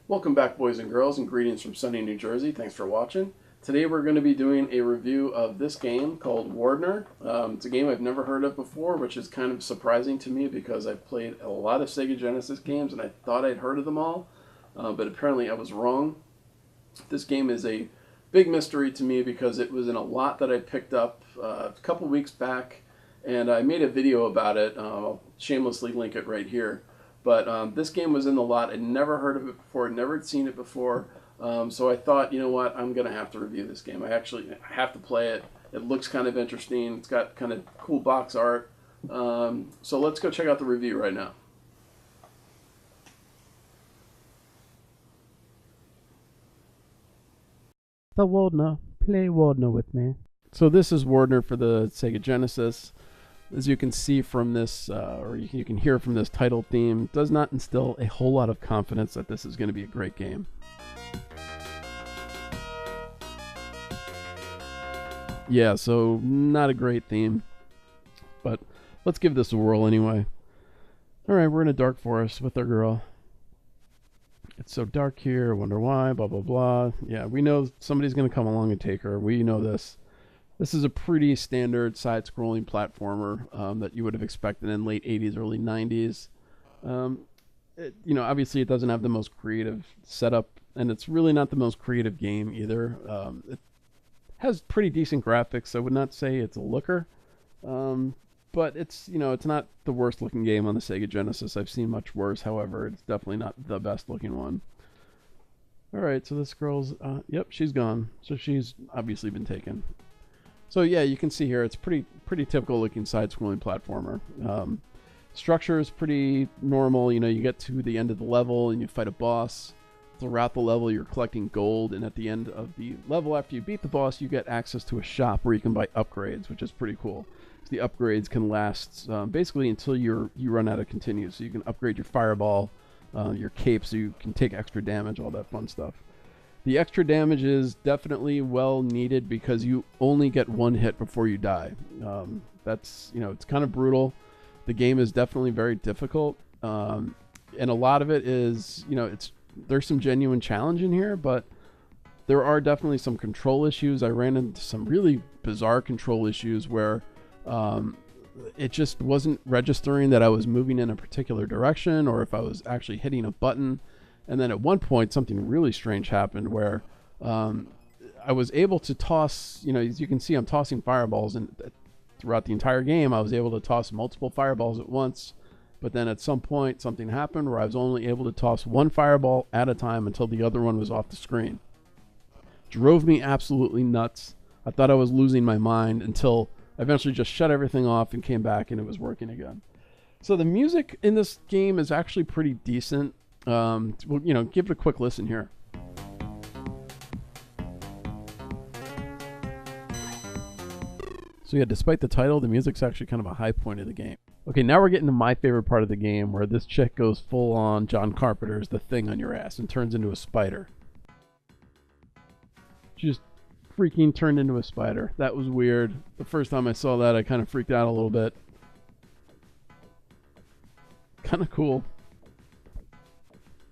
Welcome back, boys and girls, and greetings from sunny New Jersey. Thanks for watching. Today we're going to be doing a review of this game called Wardner. It's a game I've never heard of before, which is kind of surprising to me because I've played a lot of Sega Genesis games and I thought I'd heard of them all, but apparently I was wrong. This game is a big mystery to me because it was in a lot that I picked up a couple weeks back, and I made a video about it. I'll shamelessly link it right here. But this game was in the lot. I'd never heard of it before, never had seen it before. So I thought, you know what, I'm going to have to review this game. I have to play it. It looks kind of interesting. It's got kind of cool box art. So let's go check out the review right now. The Wardner. Play Wardner with me. So this is Wardner for the Sega Genesis. As you can see from this, or you can hear from this title theme, does not instill a whole lot of confidence that this is going to be a great game. Yeah, so not a great theme, but let's give this a whirl anyway. Alright, we're in a dark forest with our girl. It's so dark here, wonder why, blah blah blah. Yeah, we know somebody's going to come along and take her. We know this. This is a pretty standard side-scrolling platformer that you would have expected in late 80s, early 90s. Obviously it doesn't have the most creative setup, and it's really not the most creative game either. It has pretty decent graphics. I would not say it's a looker, but it's not the worst-looking game on the Sega Genesis. I've seen much worse. However, it's definitely not the best-looking one. All right, so this girl's yep, she's gone. So she's obviously been taken. So yeah, you can see here it's pretty typical looking side-scrolling platformer. Structure is pretty normal. You get to the end of the level and you fight a boss. Throughout the level, you're collecting gold, and at the end of the level, after you beat the boss, you get access to a shop where you can buy upgrades, which is pretty cool. So the upgrades can last basically until you run out of continues. So you can upgrade your fireball, your cape, so you can take extra damage, all that fun stuff. The extra damage is definitely well needed because you only get one hit before you die. That's, it's kind of brutal. The game is definitely very difficult. And a lot of it is, there's some genuine challenge in here, but there are definitely some control issues. I ran into some really bizarre control issues where it just wasn't registering that I was moving in a particular direction or if I was actually hitting a button. And then at one point, something really strange happened where I was able to toss, as you can see, I'm tossing fireballs. And throughout the entire game, I was able to toss multiple fireballs at once. But then at some point, something happened where I was only able to toss one fireball at a time until the other one was off the screen. Drove me absolutely nuts. I thought I was losing my mind until I eventually just shut everything off and came back and it was working again. So the music in this game is actually pretty decent. Well, give it a quick listen here. So yeah, despite the title, the music's actually kind of a high point of the game. Okay, now we're getting to my favorite part of the game where this chick goes full on John Carpenter's The Thing on your ass and turns into a spider. She just freaking turned into a spider. That was weird. The first time I saw that, I kind of freaked out a little bit. Kind of cool.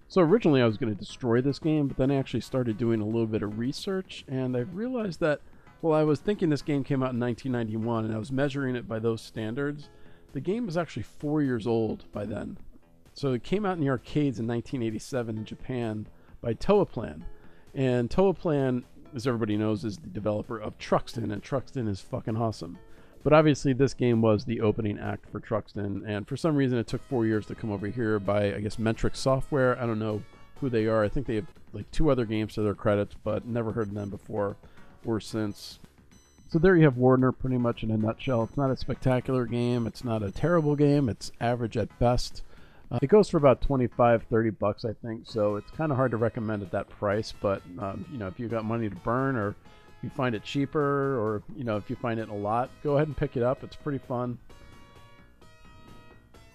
So originally I was going to destroy this game, but then I actually started doing a little bit of research, and I realized that, well, I was thinking this game came out in 1991, and I was measuring it by those standards. The game was actually 4 years old by then. So it came out in the arcades in 1987 in Japan by Toaplan. And Toaplan, as everybody knows, is the developer of Truxton, and Truxton is fucking awesome. But obviously this game was the opening act for Truxton, and for some reason it took 4 years to come over here by, I guess, Metric Software. I don't know who they are. I think they have like 2 other games to their credits, but never heard of them before or since. So there you have Wardner pretty much in a nutshell. It's not a spectacular game. It's not a terrible game. It's average at best. It goes for about $25-30, I think, so it's kind of hard to recommend at that price, but if you got money to burn, or you find it cheaper, or if you find it a lot, go ahead and pick it up. It's pretty fun.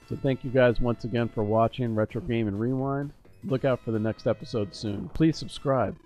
So thank you guys once again for watching Retro Game and Rewind. Look out for the next episode soon. Please subscribe.